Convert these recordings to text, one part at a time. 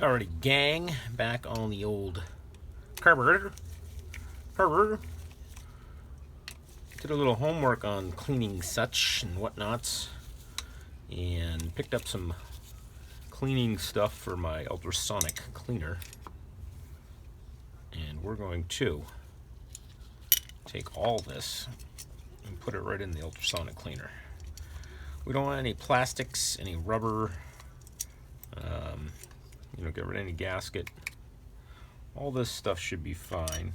Alrighty, gang, back on the old carburetor. Did a little homework on cleaning such and whatnots, and picked up some cleaning stuff for my ultrasonic cleaner. And we're going to take all this and put it right in the ultrasonic cleaner. We don't want any plastics, any rubber, get rid of any gasket. All this stuff should be fine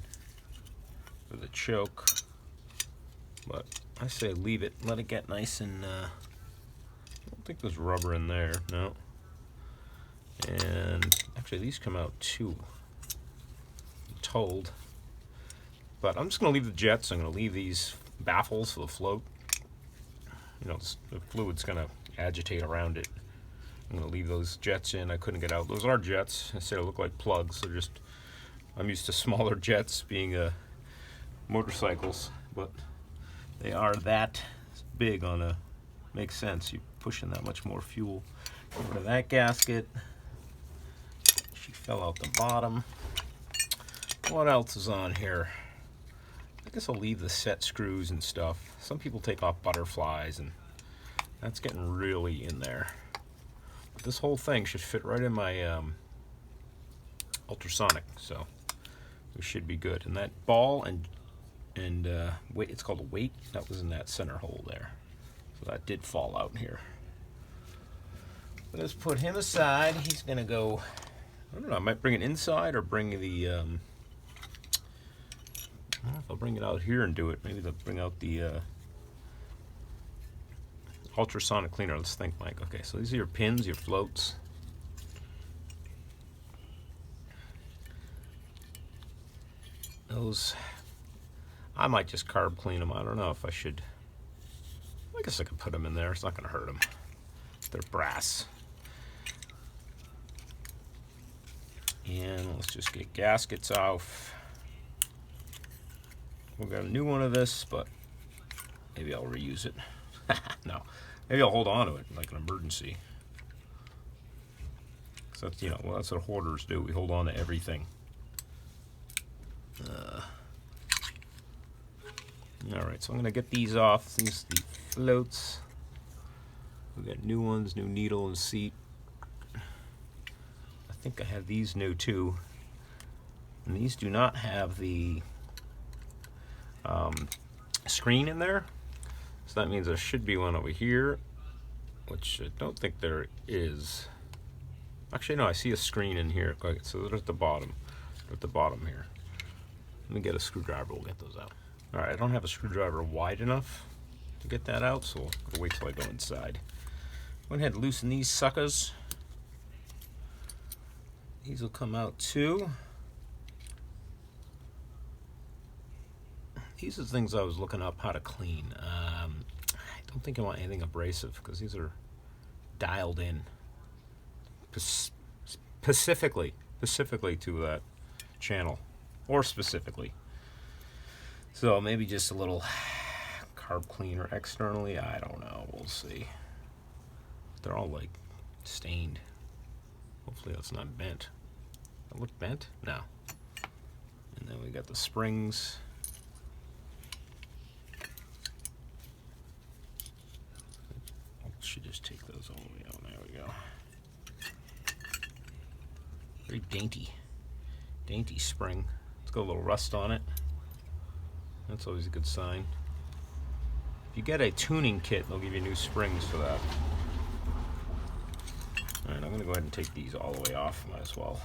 for the choke, but I say leave it, let it get nice and, I don't think there's rubber in there, no. And actually these come out too, I'm told. But I'm just going to leave the jets. I'm going to leave these baffles for the float. The fluid's going to agitate around it. I'm going to leave those jets in. I couldn't get out. Those are jets. I said they look like plugs. They're just, I'm used to smaller jets being motorcycles, but they are that big on a, makes sense. You're pushing that much more fuel. Get rid of that gasket. She fell out the bottom. What else is on here? I guess I'll leave the set screws and stuff. Some people take off butterflies, and that's getting really in there. But this whole thing should fit right in my ultrasonic, so we should be good. And that ball and weight, it's called a weight, that was in that center hole there. So that did fall out here. Let's put him aside. He's gonna go, I don't know, I might bring it inside or bring the, I don't know if I'll bring it out here and do it. Maybe they'll bring out the ultrasonic cleaner. Let's think, Mike. Okay, so these are your pins, your floats. Those, I might just carb clean them. I don't know if I should. I guess I could put them in there. It's not going to hurt them. They're brass. And let's just get gaskets off. We've got a new one of this, but maybe I'll reuse it. No, maybe I'll hold on to it like an emergency. So that's, well, that's what hoarders do. We hold on to everything. All right, so I'm gonna get these off. These are the floats. We got new ones, new needle and seat. I think I have these new too. And these do not have the screen in there. So that means there should be one over here, which I don't think there is. Actually, no, I see a screen in here. Okay, so they're at the bottom. They're at the bottom here. Let me get a screwdriver, we'll get those out. All right, I don't have a screwdriver wide enough to get that out, so I'll wait till I go inside. Go ahead and loosen these suckers. These will come out too. These are the things I was looking up how to clean. I don't think I want anything abrasive because these are dialed in specifically to that channel, or specifically. So maybe just a little carb cleaner externally. I don't know. We'll see. They're all like stained. Hopefully that's not bent. That look bent? No. And then we got the springs. Should just take those all the way out. There we go. Very dainty spring. It's got a little rust on it. That's always a good sign. If you get a tuning kit, they'll give you new springs for that. All right, I'm gonna go ahead and take these all the way off. Might as well.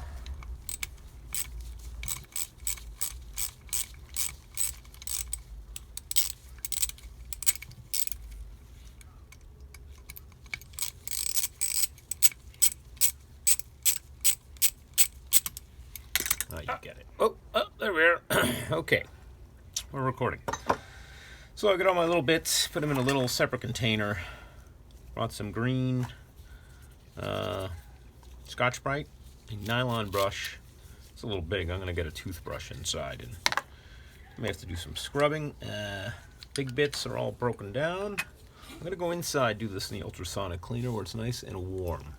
You get it. Oh, there we are. Okay, we're recording. So I got all my little bits, put them in a little separate container. Brought some green Scotch-Brite, a nylon brush. It's a little big. I'm gonna get a toothbrush inside, and I may have to do some scrubbing. Big bits are all broken down. I'm gonna go inside, do this in the ultrasonic cleaner where it's nice and warm.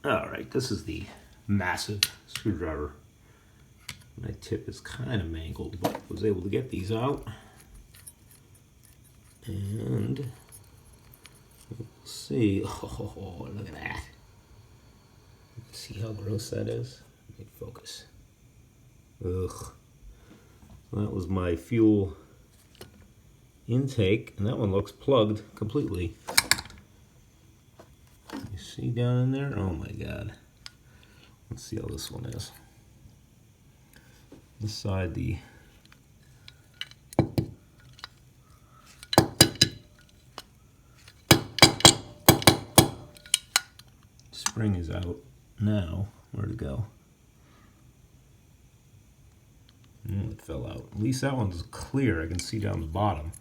All right, this is the massive screwdriver. My tip is kind of mangled, but was able to get these out. And we'll see. Oh, look at that. See how gross that is? Let me focus. Ugh. Well, that was my fuel intake, and that one looks plugged completely. You see down in there? Oh my god. Let's see how this one is. This side, the spring is out now. Where'd it go? It fell out. At least that one's clear. I can see down the bottom.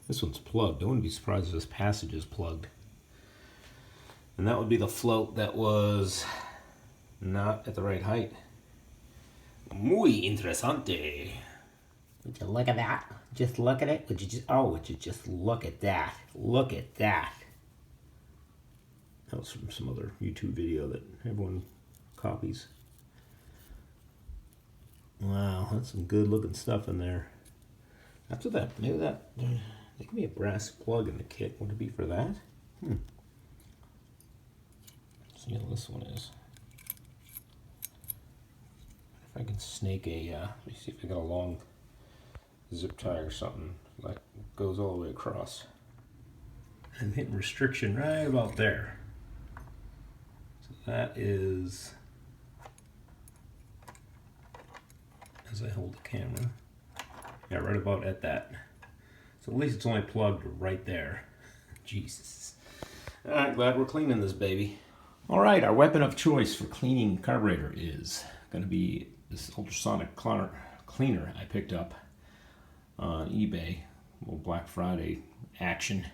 This one's plugged. I wouldn't be surprised if this passage is plugged. And that would be the float that was not at the right height. Muy interesante. Would you look at that? Just look at it? Would you just look at that? Look at that. That was from some other YouTube video that everyone copies. Wow, that's some good looking stuff in there. After that, maybe that, there could be a brass plug in the kit. Would it be for that? Let's see how this one is. If I can snake a, let me see if I got a long zip tie or something that goes all the way across. I'm hitting restriction right about there. So that is, as I hold the camera, yeah, right about at that. So at least it's only plugged right there. Jesus. All right, glad we're cleaning this baby. All right, our weapon of choice for cleaning carburetor is going to be this ultrasonic cleaner I picked up on eBay. A little Black Friday action.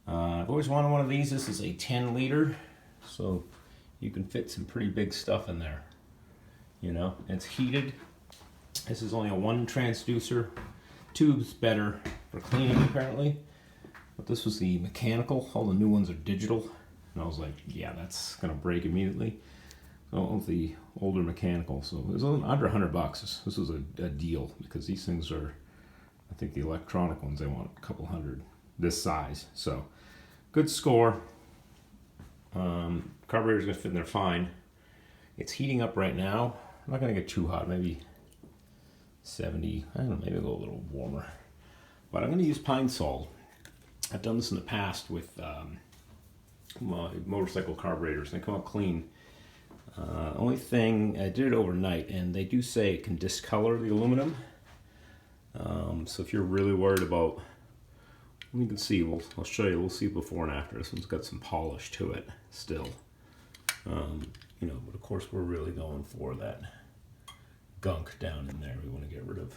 I've always wanted one of these. This is a 10 liter, so you can fit some pretty big stuff in there. You know, it's heated. This is only a 1 transducer. Tube's better for cleaning apparently, but this was the mechanical. All the new ones are digital, and I was like, yeah, that's gonna break immediately. So I went with the older mechanical. So it was under $100. This was a deal because these things are, I think the electronic ones, they want a couple hundred this size. So good score. Carburetor's gonna fit in there fine. It's heating up right now. I'm not gonna get too hot, maybe 70, I don't know, maybe go a little warmer. But I'm gonna use pine sol. I've done this in the past with my motorcycle carburetors, and they come out clean. Only thing, I did it overnight, and they do say it can discolor the aluminum. So if you're really worried about, you can see, I'll show you, we'll see before and after. This one's got some polish to it still. You know, but of course we're really going for that gunk down in there we want to get rid of.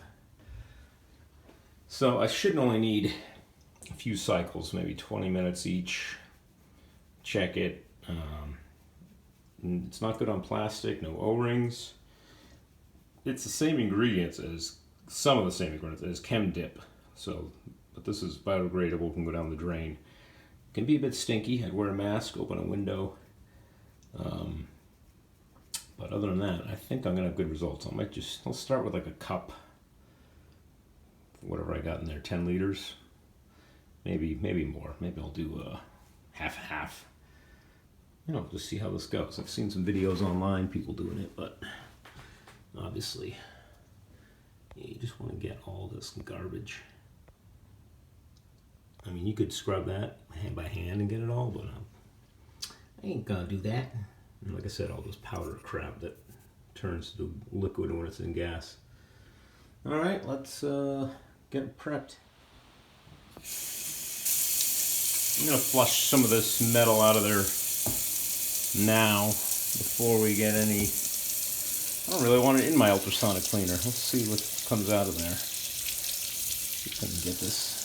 So I should only need a few cycles, maybe 20 minutes each. Check it. It's not good on plastic, no O-rings. It's the same ingredients as, some of the same ingredients as Chem Dip. So, but this is biodegradable, can go down the drain. Can be a bit stinky. I'd wear a mask, open a window. But other than that, I think I'm gonna have good results. I'll start with like a cup, whatever I got in there, 10 liters, maybe more. Maybe I'll do half. You know, just see how this goes. I've seen some videos online, people doing it, but obviously, yeah, you just want to get all this garbage. I mean, you could scrub that by hand and get it all, but I ain't gonna do that. And like I said, all this powder crap that turns to liquid when it's in gas. All right, let's get it prepped. I'm gonna flush some of this metal out of there now before we get any. I don't really want it in my ultrasonic cleaner. Let's see what comes out of there. See if I can get this.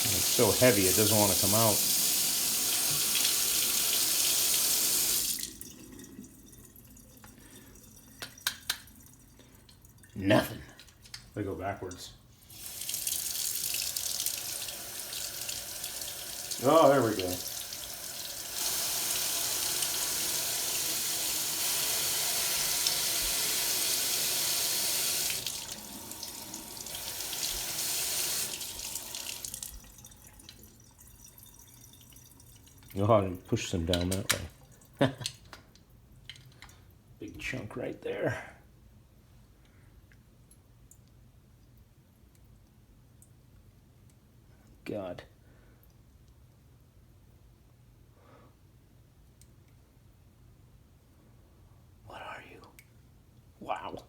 It's so heavy it doesn't want to come out. Nothing. They go backwards. Oh, there we go. You'll have to push them down that way. Big chunk right there. God. What are you? Wow.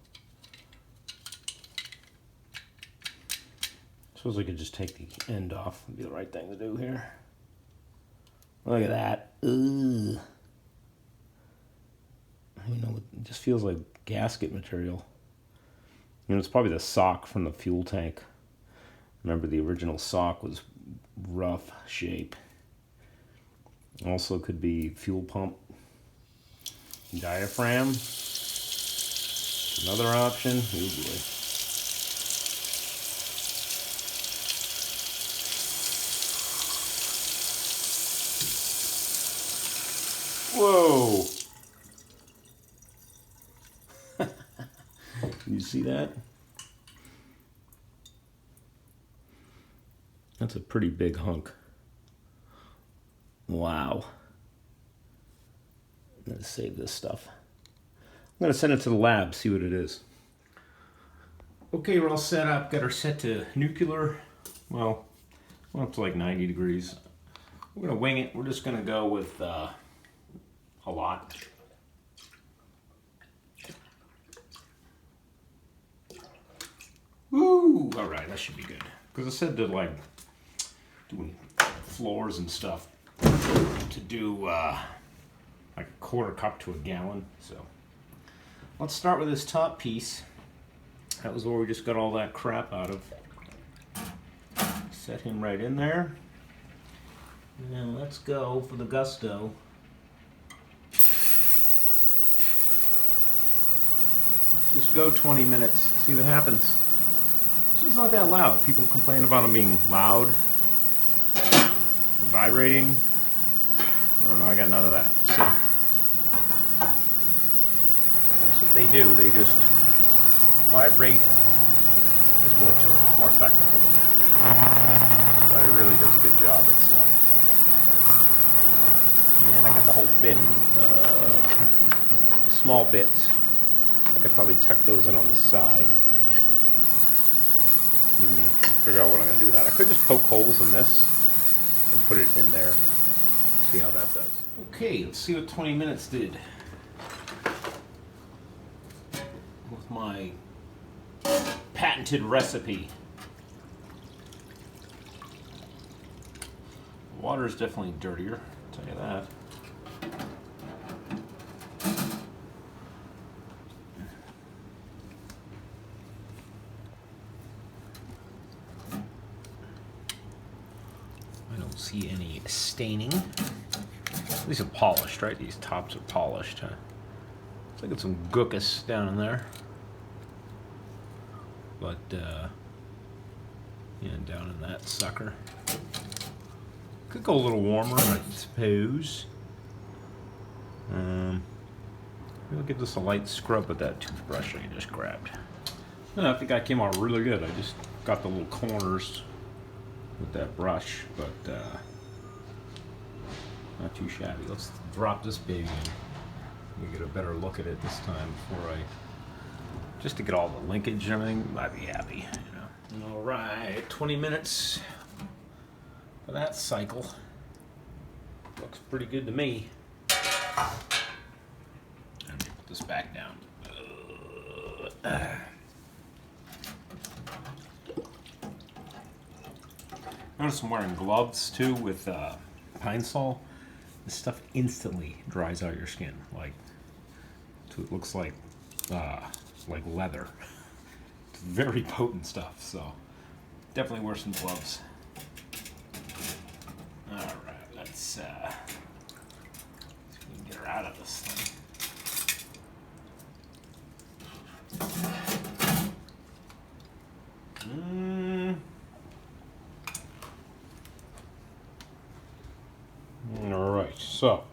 Suppose I could just take the end off. Would be the right thing to do here. Look at that. Ugh. You know, it just feels like gasket material. You know, it's probably the sock from the fuel tank. Remember, the original sock was rough shape. Also could be fuel pump. Diaphragm. Another option. Oh boy. Whoa! You see that? That's a pretty big hunk. Wow. I'm going to save this stuff. I'm going to send it to the lab, see what it is. Okay, we're all set up. Got her set to nuclear. Well, went up to like 90 degrees. We're going to wing it. We're just going to go with a lot. Woo! All right, that should be good. Because I said to like doing floors and stuff to do like a quarter cup to a gallon. So let's start with this top piece. That was where we just got all that crap out of. Set him right in there. Now let's go for the gusto. Let's just go 20 minutes, see what happens. It's not that loud. People complain about them being loud and vibrating. I don't know, I got none of that. So that's what they do. They just vibrate. There's more to it. It's more technical than that. But it really does a good job at stuff. And I got the whole bit, the small bits. I could probably tuck those in on the side. I'll figure out what I'm going to do with that. I could just poke holes in this and put it in there. See how that does. Okay, let's see what 20 minutes did. With my patented recipe. Water is definitely dirtier, I'll tell you that. See any staining. These are polished, right? These tops are polished, huh? Looks like it's some gookus down in there. But, yeah, down in that sucker. Could go a little warmer, I suppose. We'll give this a light scrub with that toothbrush I just grabbed. I think I came out really good. I just got the little corners with that brush, but not too shabby. Let's drop this baby in. We get a better look at it this time before just to get all the linkage and everything. I'd be happy, you know. All right, 20 minutes for that cycle. Looks pretty good to me. Let me put this back down. Notice I'm wearing gloves too with pine sol. This stuff instantly dries out your skin, like so it looks like leather. It's very potent stuff, so definitely wear some gloves. All right, let's see if we can get her out of this thing. So,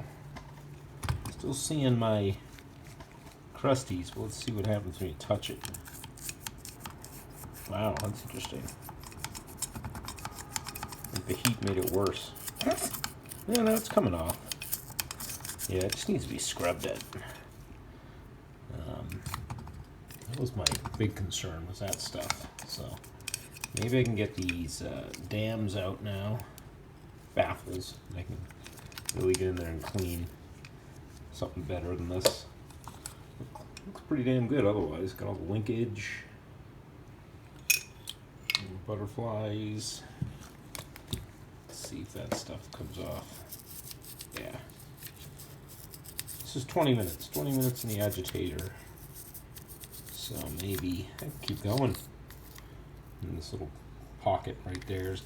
still seeing my crusties, but let's see what happens when you touch it. Wow, that's interesting. I think the heat made it worse. Yeah, no, it's coming off. Yeah, it just needs to be scrubbed at. That was my big concern, was that stuff. So maybe I can get these dams out now, baffles, and I can really get in there and clean something better than this. Looks pretty damn good otherwise. Got all the linkage, and butterflies. Let's see if that stuff comes off. Yeah. This is 20 minutes. 20 minutes in the agitator. So maybe I can keep going. And this little pocket right there is,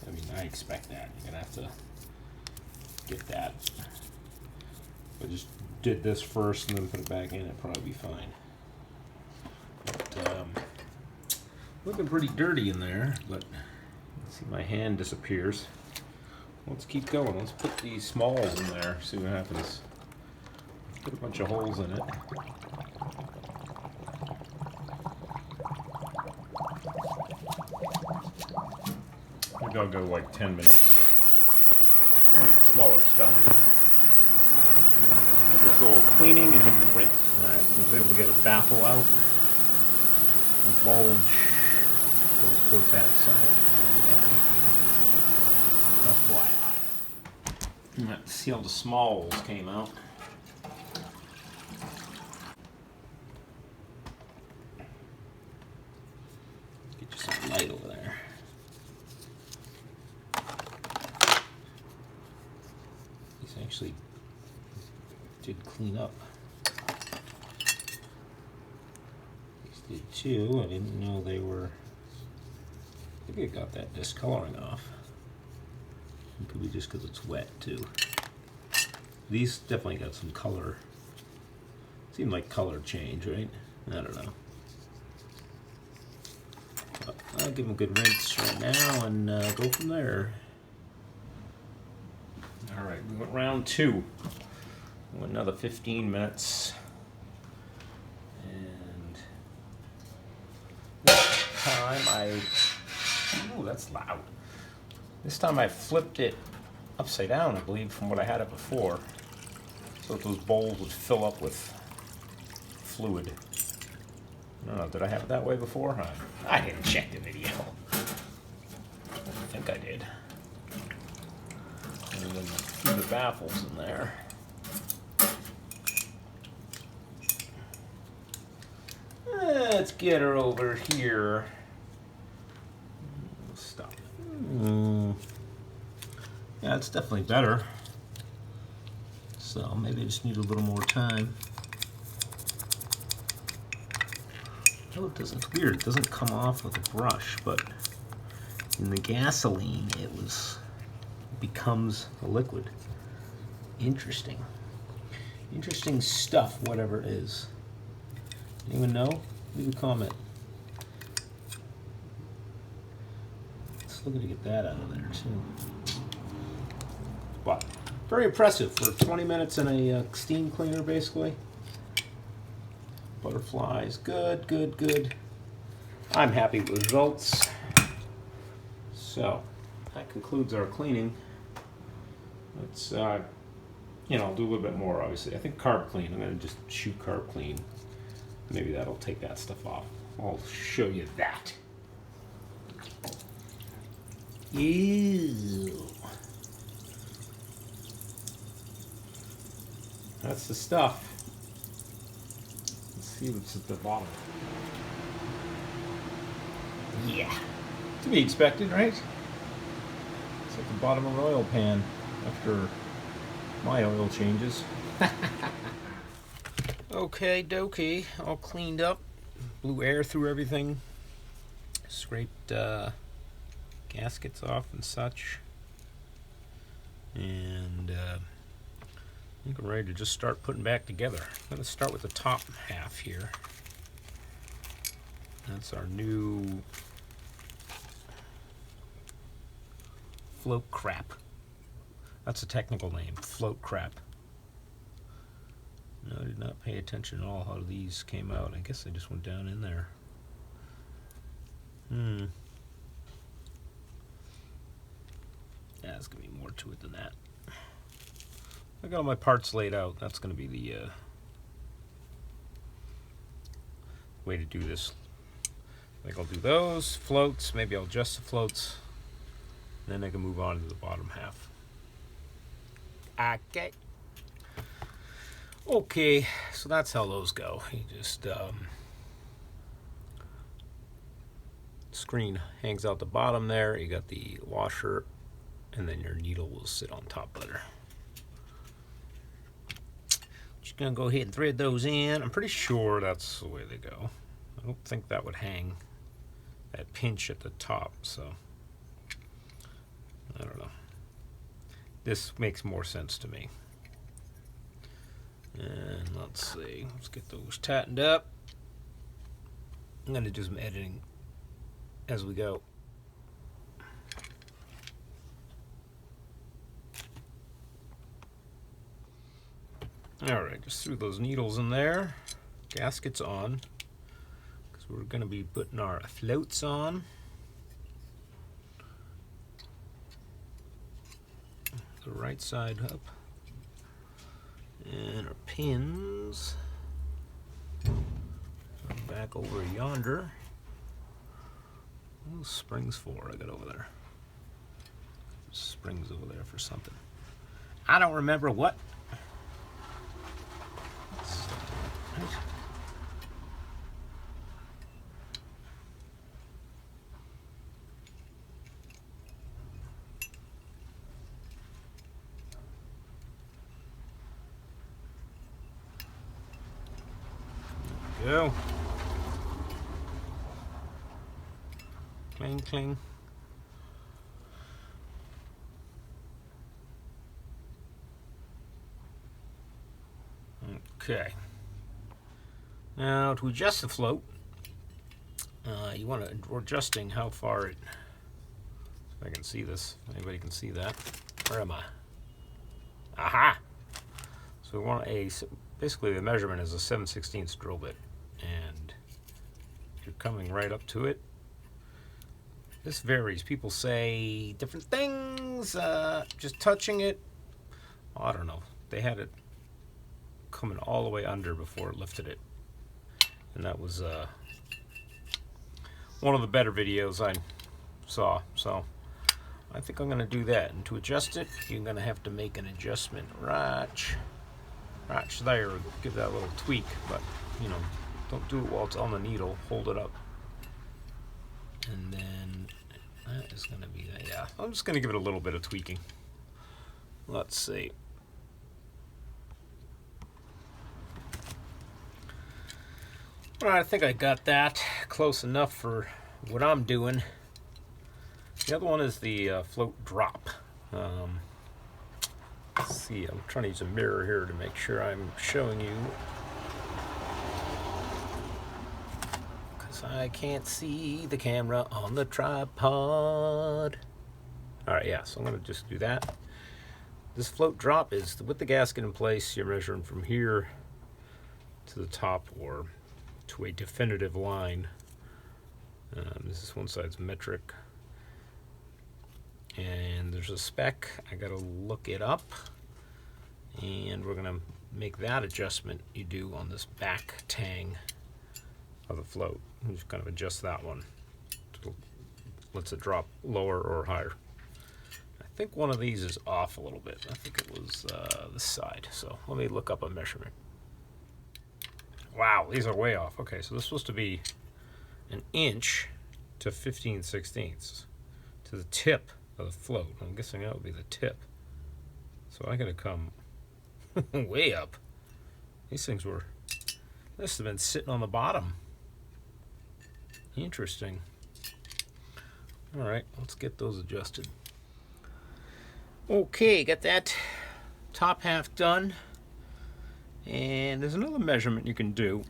I mean, I expect that. You're gonna have to get that. If I just did this first and then put it back in, it'd probably be fine. But looking pretty dirty in there, but let's see, my hand disappears. Let's keep going. Let's put these smalls in there, see what happens. Put a bunch of holes in it. Maybe I'll go like 10 minutes. Smaller stuff. Just a little cleaning and rinse. Alright, I was able to get a baffle out. The bulge goes towards that side. Yeah. FYI. Let's see how the smalls came out. Get you some light over there. These actually did clean up. These did too. I didn't know they were. I think I got that discoloring off. It could be just because it's wet too. These definitely got some color. Seemed like color change, right? I don't know. But I'll give them a good rinse right now and go from there. All right, we went round 2. Another 15 minutes. And this time ooh, that's loud. This time I flipped it upside down, I believe, from what I had it before. So that those bowls would fill up with fluid. I don't know, did I have it that way before? I didn't check the video. I think I did. And then threw the baffles in there. Let's get her over here. Stop. Yeah, it's definitely better. So maybe I just need a little more time. Oh, it doesn't. It's weird. It doesn't come off with a brush, but in the gasoline, it becomes a liquid. Interesting. Interesting stuff, whatever it is. Anyone know? Leave a comment. Let's look to get that out of there too. But very impressive for 20 minutes in a steam cleaner, basically. Butterflies, good, good, good. I'm happy with the results. So that concludes our cleaning. Let's, you know, I'll do a little bit more, obviously. I think carb clean. I'm going to just shoot carb clean. Maybe that'll take that stuff off. I'll show you that. Ew. That's the stuff. Let's see what's at the bottom. Yeah. To be expected, right? It's like the bottom of an oil pan after my oil changes. Okay, dokie. All cleaned up. Blew air through everything. Scraped gaskets off and such. And I think we're ready to just start putting back together. I'm going to start with the top half here. That's our new float crap. That's a technical name, float crap. No, I did not pay attention at all how these came out. I guess they just went down in there. Yeah, there's going to be more to it than that. I got all my parts laid out. That's going to be the way to do this. I think I'll do those floats. Maybe I'll adjust the floats. And then I can move on to the bottom half. Okay. Okay, so that's how those go. You just screen hangs out the bottom there. You got the washer, and then your needle will sit on top of there. Just gonna go ahead and thread those in. I'm pretty sure that's the way they go. I don't think that would hang that pinch at the top, so I don't know. This makes more sense to me. And let's see, let's get those tightened up. I'm going to do some editing as we go. Alright, just threw those needles in there. Gaskets on, because we're going to be putting our floats on. The right side up. And our pins are back over yonder. What are those springs for I got over there? Springs over there for something. I don't remember what. Right. Go. Cling, cling. Okay. Now to adjust the float, you want to, we're adjusting how far it, if I can see this, anybody can see that. Where am I? Aha! So we want basically the measurement is a 7/16 drill bit. And you're coming right up to it. This varies. People say different things. Just touching it, I don't know. They had it coming all the way under before it lifted it, and that was one of the better videos I saw. So I think I'm going to do that. And to adjust it, you're going to have to make an adjustment right there. Give that a little tweak, but you know. Don't do it while it's on the needle. Hold it up. And then that is going to be that. Yeah, I'm just going to give it a little bit of tweaking. Let's see. All right, I think I got that close enough for what I'm doing. The other one is the float drop. Let's see, I'm trying to use a mirror here to make sure I'm showing you. I can't see the camera on the tripod. Alright, yeah, so I'm going to just do that. This float drop is with the gasket in place. You're measuring from here to the top or to a definitive line. This is one side's metric. And there's a spec. I got to look it up. And we're going to make that adjustment you do on this back tang of the float. Just kind of adjust that one. Lets it drop lower or higher. I think one of these is off a little bit. I think it was this side. So let me look up a measurement. Wow, these are way off. Okay, so this is supposed to be 1 inch to 15/16 to the tip of the float. I'm guessing that would be the tip. So I gotta come way up. These things were, this has been sitting on the bottom. Interesting. All right, let's get those adjusted. Okay, got that top half done. And there's another measurement you can do.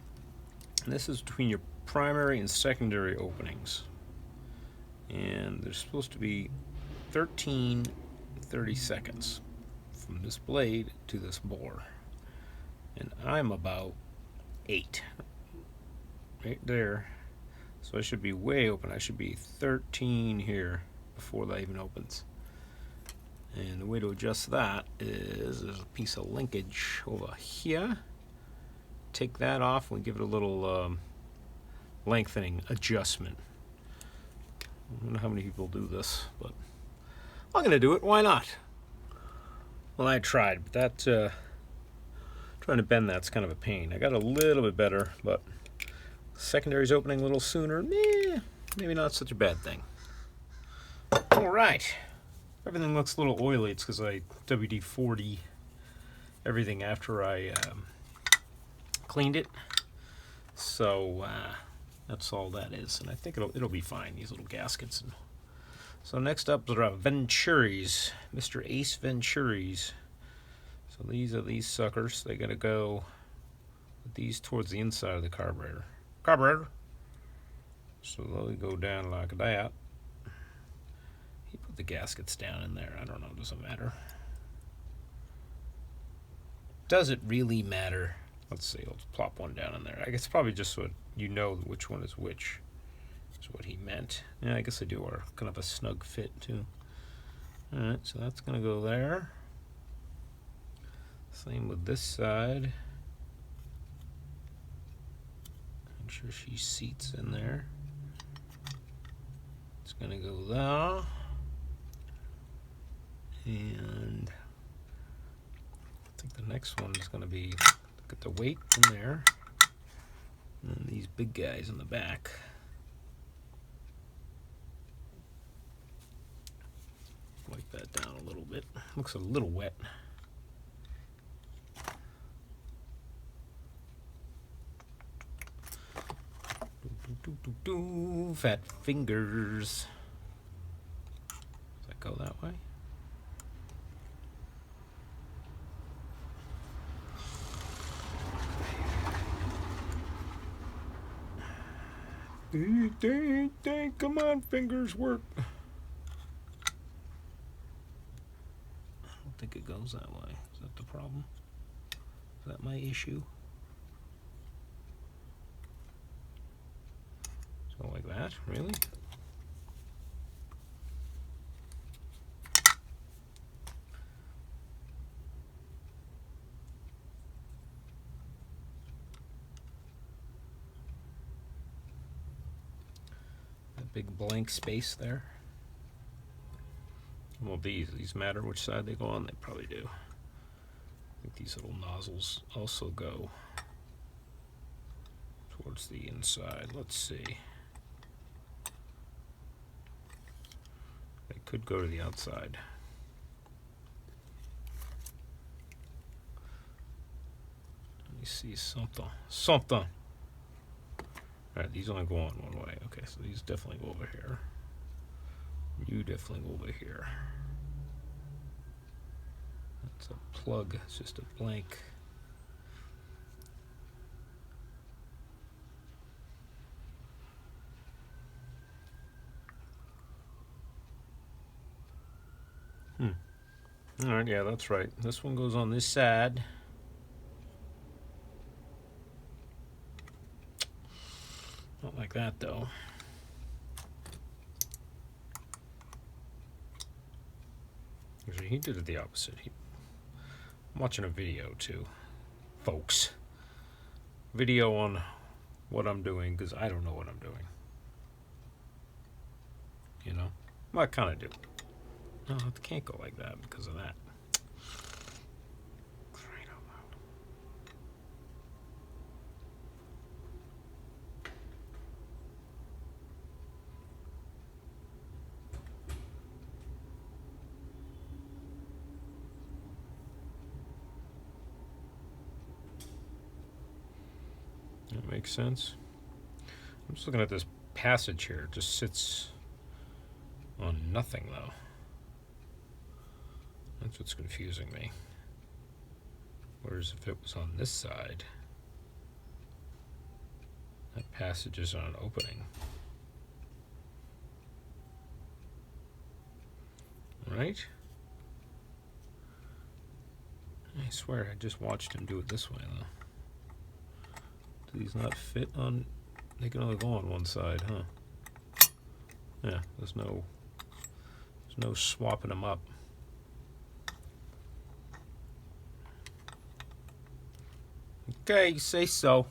And this is between your primary and secondary openings. And they're supposed to be 13 30 seconds. from this blade to this bore. And I'm about 8 right there, so I should be way open. I should be 13 here before that even opens. And the way to adjust that is there's a piece of linkage over here. Take that off and give it a little lengthening adjustment. I don't know how many people do this, but I'm going to do it. Why not? Well, I tried, but that trying to bend that's kind of a pain. I got a little bit better, but secondary's opening a little sooner. Maybe not such a bad thing. All right. Everything looks a little oily. It's because I WD-40 everything after I cleaned it. So that's all that is, and I think it'll be fine. These little gaskets. So next up are Venturis, Mr. Ace Venturis. So these are these suckers. They gotta go with these towards the inside of the carburetor. So they'll go down like that. He put the gaskets down in there. I don't know. Doesn't matter. Does it really matter? Let's see. Let's plop one down in there. I guess probably just so you know which one is which. Is what he meant. Yeah, I guess they do are kind of a snug fit too. All right, so that's gonna go there. Same with this side. Make sure she seats in there. It's gonna go there. And I think the next one is gonna be, get the weight in there. And then these big guys in the back. Wipe that down a little bit. Looks a little wet. Fat fingers. Does that go that way? Dang, come on, fingers, work. I don't think it goes that way. Is that the problem? Is that my issue? So like that, really? That big blank space there. Well, these matter which side they go on. They probably do. I think these little nozzles also go towards the inside. Let's see. They could go to the outside. Let me see something. All right, these only go on one way. Okay, so these definitely go over here. You definitely go over here. That's a plug. It's just a blank. All right, yeah, that's right. This one goes on this side. Not like that, though. Actually, he did it the opposite. I'm watching a video, too, folks. Video on what I'm doing, because I don't know what I'm doing. You know? Well, I kind of do. No, it can't go like that because of that. Crying out loud. That makes sense. I'm just looking at this passage here. It just sits on nothing, though. That's what's confusing me. Whereas if it was on this side, that passage is on an opening. Right? I swear I just watched him do it this way though. Do these not fit on? They can only go on one side, huh? Yeah, there's no swapping them up. Okay, you say so.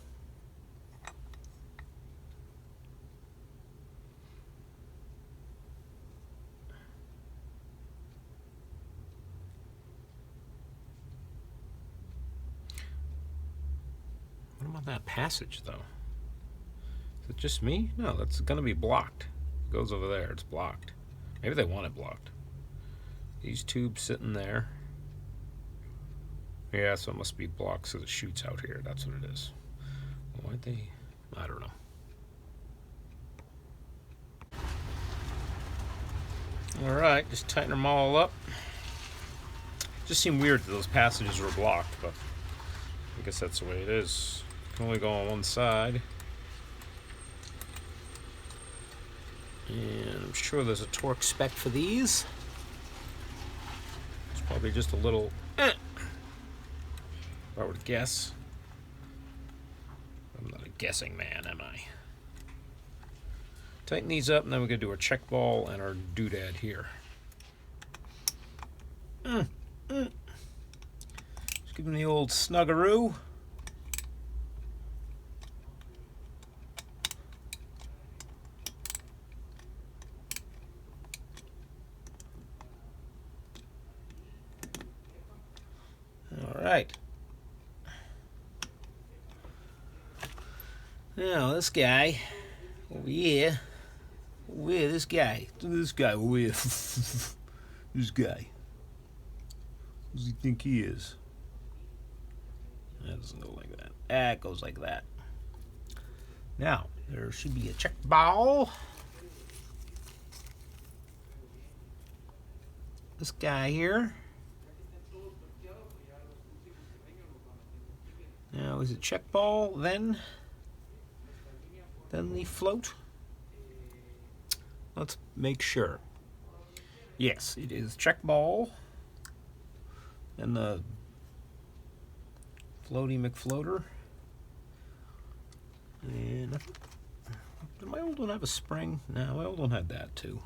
What about that passage, though? Is it just me? No, that's going to be blocked. It goes over there. It's blocked. Maybe they want it blocked. These tubes sitting there. Yeah, so it must be blocked so it shoots out here. That's what it is. Why'd they? I don't know. Alright, just tighten them all up. Just seemed weird that those passages were blocked, but I guess that's the way it is. Can only go on one side. And I'm sure there's a torque spec for these. It's probably just a little, if I were to guess. I'm not a guessing man, am I? Tighten these up, and then we're going to do our check ball and our doodad here. Just give them the old snuggaroo. All right. Now this guy over here. This guy. This guy over here. This guy. Who does he think he is? That doesn't go like that. That goes like that. Now, there should be a check ball. This guy here. Now, is it check ball, then the float? Let's make sure. Yes, it is check ball. And the floaty McFloater. And did my old one have a spring? No, my old one had that too.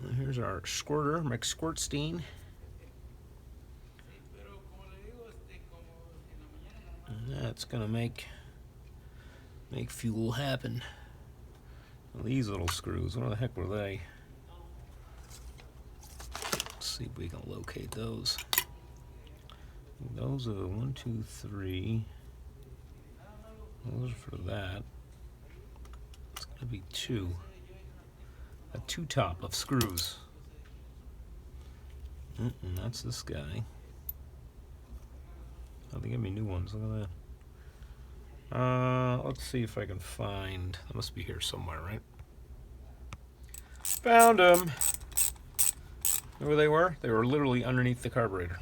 And here's our squirter, McSquirtstein. And that's gonna make fuel happen. Well, these little screws, what the heck were they? Let's see if we can locate those. Those are 1, 2, 3. Those are for that. It's gonna be 2. A 2-top of screws. That's this guy. Oh, they give me new ones. Look at that. Let's see if I can find. They must be here somewhere, right? Found them. Know where they were? They were literally underneath the carburetor.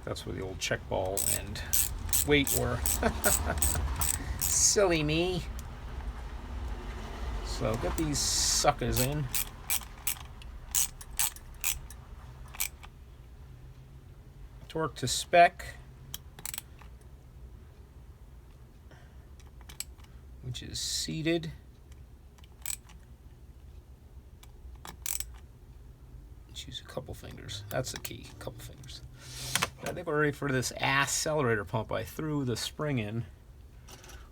That's where the old check ball and weight were. Silly me. So get these suckers in. Torque to spec, which is seated. Let's use a couple fingers. That's the key, a couple fingers. I think we're ready for this accelerator pump. I threw the spring in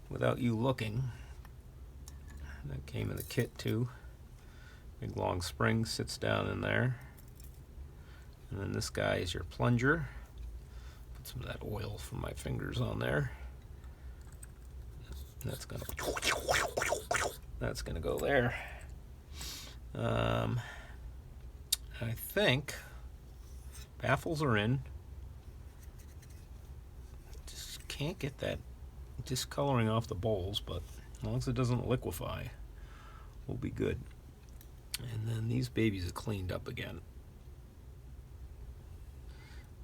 without you looking. That came in the kit too. Big long spring sits down in there. And then this guy is your plunger. Put some of that oil from my fingers on there. That's gonna go there. I think baffles are in. Just can't get that discoloring off the bowls, but as long as it doesn't liquefy, we'll be good. And then these babies are cleaned up again.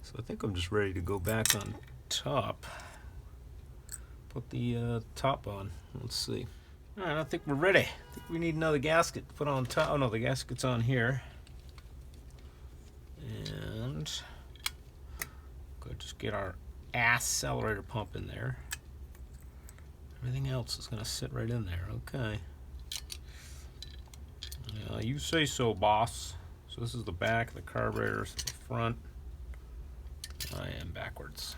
So I think I'm just ready to go back on top. Put the top on. Let's see. All right, I think we're ready. I think we need another gasket to put on top. Oh no, the gasket's on here. And Good, just get our accelerator pump in there. Everything else is going to sit right in there. Okay. You say so, boss. So this is the back of the carburetor, so the front. I am backwards.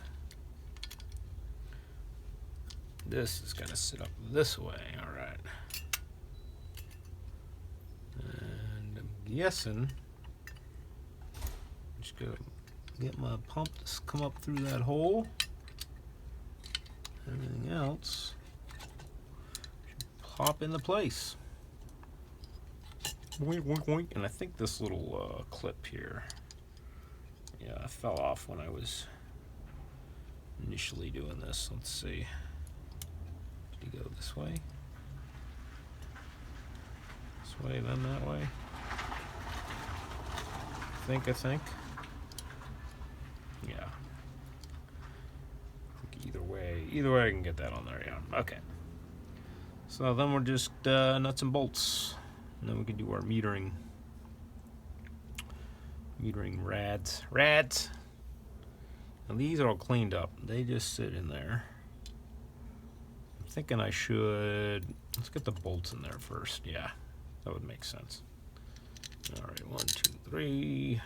This is going to sit up this way. All right. And I'm guessing I'm just going to get my pump to come up through that hole. Everything else should pop into place. Boink, boink, boink. And I think this little clip here, yeah, fell off when I was initially doing this. Let's see. Did he go this way? This way, then that way? I think. Yeah. Either way I can get that on there, yeah. Okay. So then we're just nuts and bolts. And then we can do our metering rads. Now these are all cleaned up. They just sit in there. I'm thinking I should, let's get the bolts in there first. Yeah, that would make sense. All right, 1, 2, 3.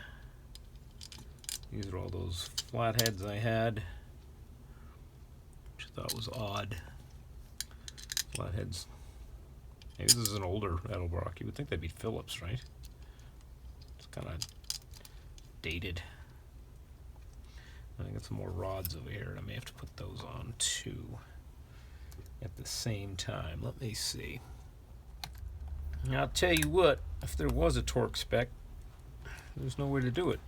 These are all those flatheads I had, which I thought was odd. Flatheads. Maybe this is an older Edelbrock. You would think they'd be Phillips, right? It's kind of dated. I got some more rods over here, and I may have to put those on too at the same time. Let me see. Now, I'll tell you what, if there was a torque spec, there's no way to do it.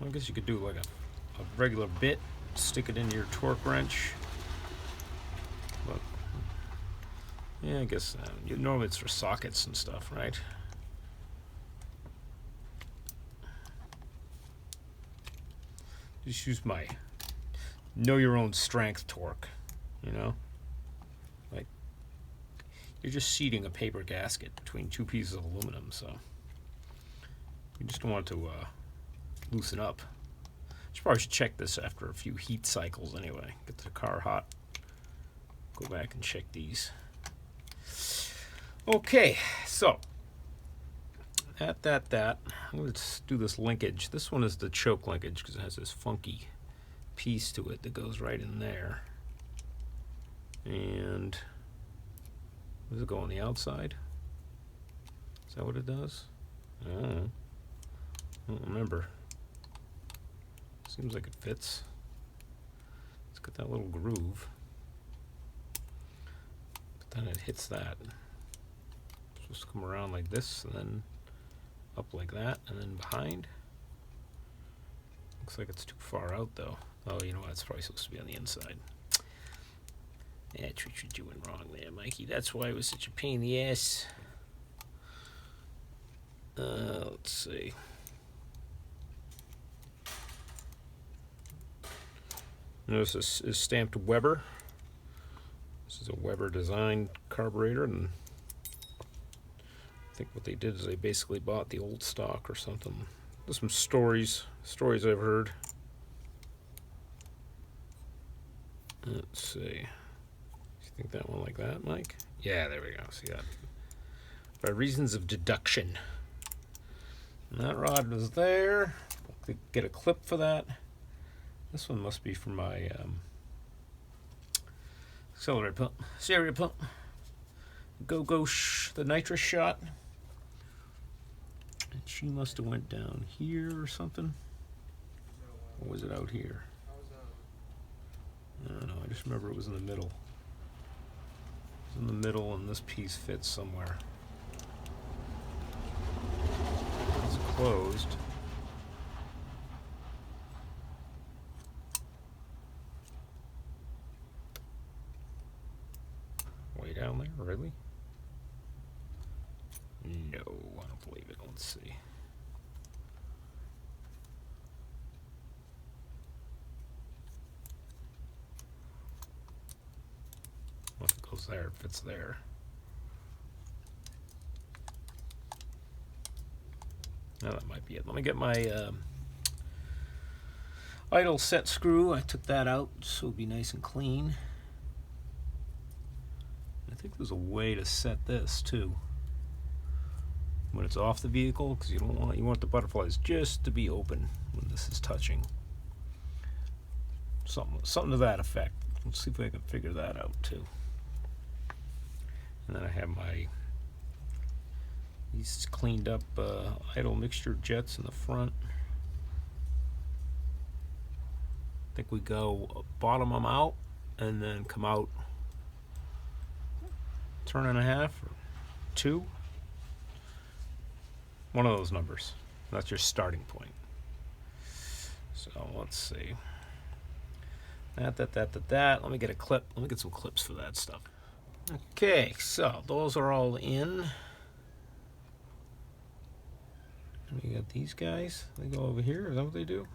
I guess you could do like a regular bit, stick it into your torque wrench. But yeah, I guess normally it's for sockets and stuff, right? Just use my know your own strength torque, you know? Like, you're just seating a paper gasket between two pieces of aluminum, so you just don't want it to loosen up. Probably should check this after a few heat cycles anyway. Get the car hot. Go back and check these. Okay, so let's do this linkage. This one is the choke linkage because it has this funky piece to it that goes right in there. And does it go on the outside? Is that what it does? I don't remember. Seems like it fits. It's got that little groove. But then it hits that. It's supposed to come around like this, and then up like that, and then behind. Looks like it's too far out, though. Oh, you know what? It's probably supposed to be on the inside. That's what you're doing wrong there, Mikey. That's why it was such a pain in the ass. Let's see. Notice this is stamped Weber. This is a Weber designed carburetor, and I think what they did is they basically bought the old stock or something. There's some stories I've heard. Let's see. You think that one like that, Mike? Yeah, there we go. See that? By reasons of deduction. And that rod was there. We'll get a clip for that. This one must be for my accelerator pump. Accelerator pump. The nitrous shot. And she must have went down here or something. Or was it out here? I don't know. I just remember it was in the middle. It was in the middle, and this piece fits somewhere. It's closed. Way down there, really? No, I don't believe it. Let's see. Well, if it goes there, it fits there. Now that might be it. Let me get my idle set screw. I took that out so it'll be nice and clean. I think there's a way to set this too when it's off the vehicle, because you want the butterflies just to be open when this is touching. Something to that effect. Let's see if I can figure that out too. And then I have these cleaned up idle mixture jets in the front. I think we go bottom them out and then come out turn and a half or 2. One of those numbers. That's your starting point. So let's see. That. Let me get a clip. Let me get some clips for that stuff. Okay, so those are all in. And we got these guys. They go over here. Is that what they do?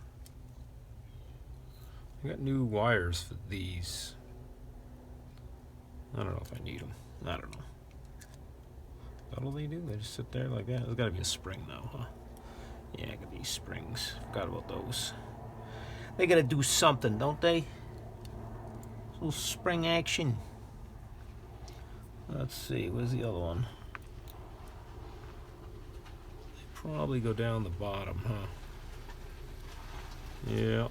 I got new wires for these. I don't know if I need them. I don't know. Is that all they do? They just sit there like that? There's got to be a spring though, huh? Yeah, I got these springs. Forgot about those. They got to do something, don't they? A little spring action. Let's see. Where's the other one? They probably go down the bottom, huh? Yeah.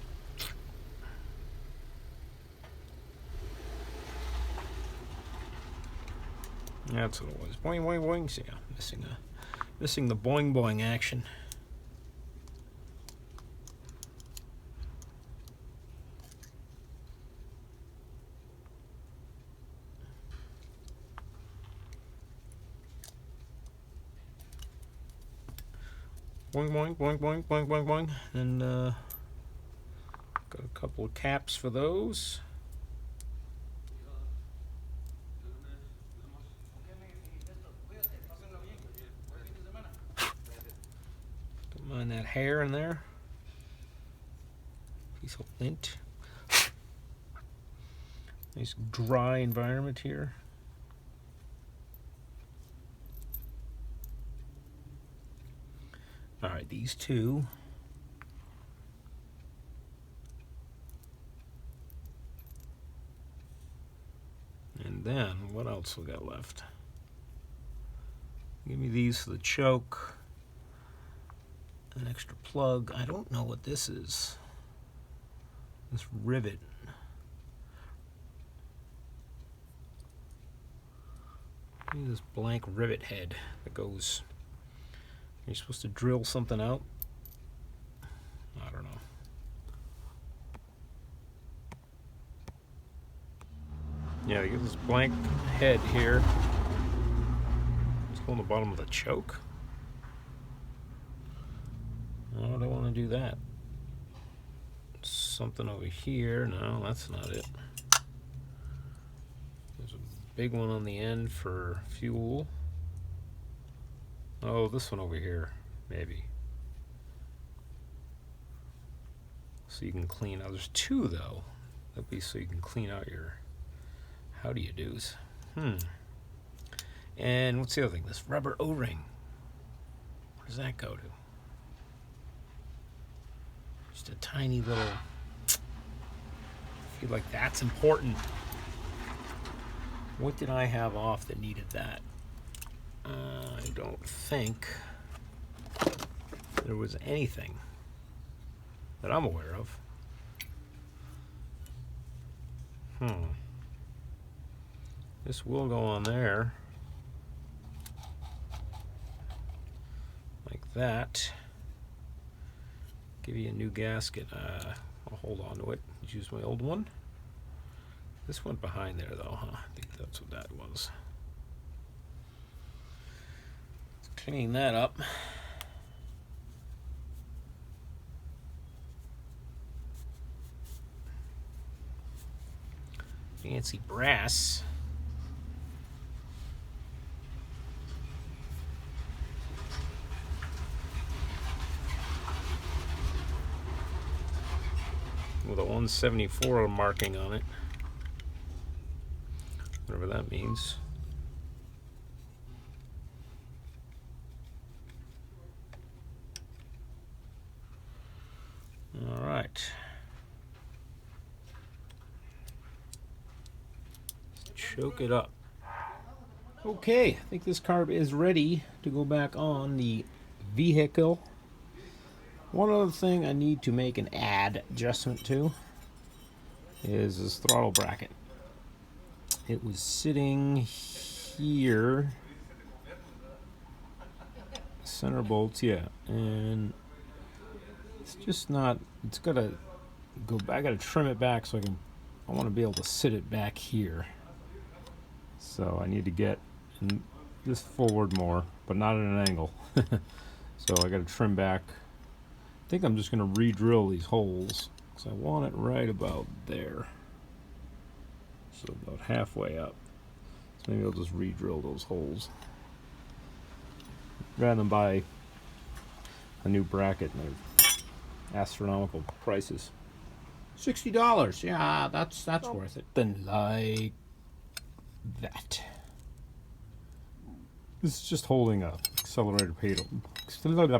That's what it was. Boing, boing, boing. So yeah, missing the boing, boing action. Boing, boing, boing, boing, boing, boing, boing. And got a couple of caps for those. Don't mind that hair in there. Piece of lint. Nice dry environment here. All right, these two. And then, what else we got left? Give me these for the choke. An extra plug. I don't know what this is. This rivet. Maybe this blank rivet head that goes. You're supposed to drill something out? I don't know. Yeah, you get this blank head here. Let's go on the bottom of the choke. Oh, I don't want to do that. Something over here. No, that's not it. There's a big one on the end for fuel. Oh, this one over here, maybe. So you can clean out. There's 2 though. That'd be so you can clean out your how do you do's. And what's the other thing? This rubber O-ring. Where does that go to? Just a tiny little. I feel like that's important. What did I have off that needed that? I don't think there was anything that I'm aware of. This will go on there. Like that. Give you a new gasket. I'll hold on to it. Use my old one. This went behind there though, huh? I think that's what that was. Clean that up. Fancy brass. With a 174 marking on it. Whatever that means. All right. choke it up. Okay, I think this carb is ready to go back on the vehicle. One other thing I need to make an adjustment to is this throttle bracket. It was sitting here, center bolts, yeah, and it's just not, it's gotta go back, I gotta trim it back so I want to be able to sit it back here. So I need to get this forward more, but not at an angle. So I gotta trim back. I think I'm just gonna re-drill these holes because I want it right about there. So about halfway up. So maybe I'll just re-drill those holes rather than buy a new bracket and they're astronomical prices. $60. Yeah, that's worth it. Then like that. This is just holding a accelerator pedal. Accelerator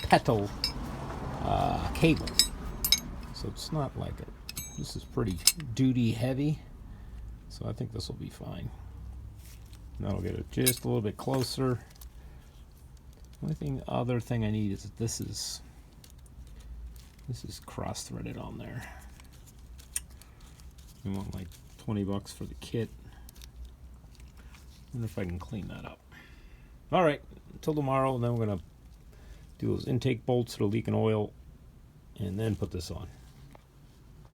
pedal cable. So it's not like it. This is pretty duty heavy, so I think this will be fine. Now I'll get it just a little bit closer. Other thing I need is that this is cross-threaded on there. I want like $20 for the kit. I wonder if I can clean that up. All right, until tomorrow, and then we're gonna do those intake bolts that are leaking oil, and then put this on.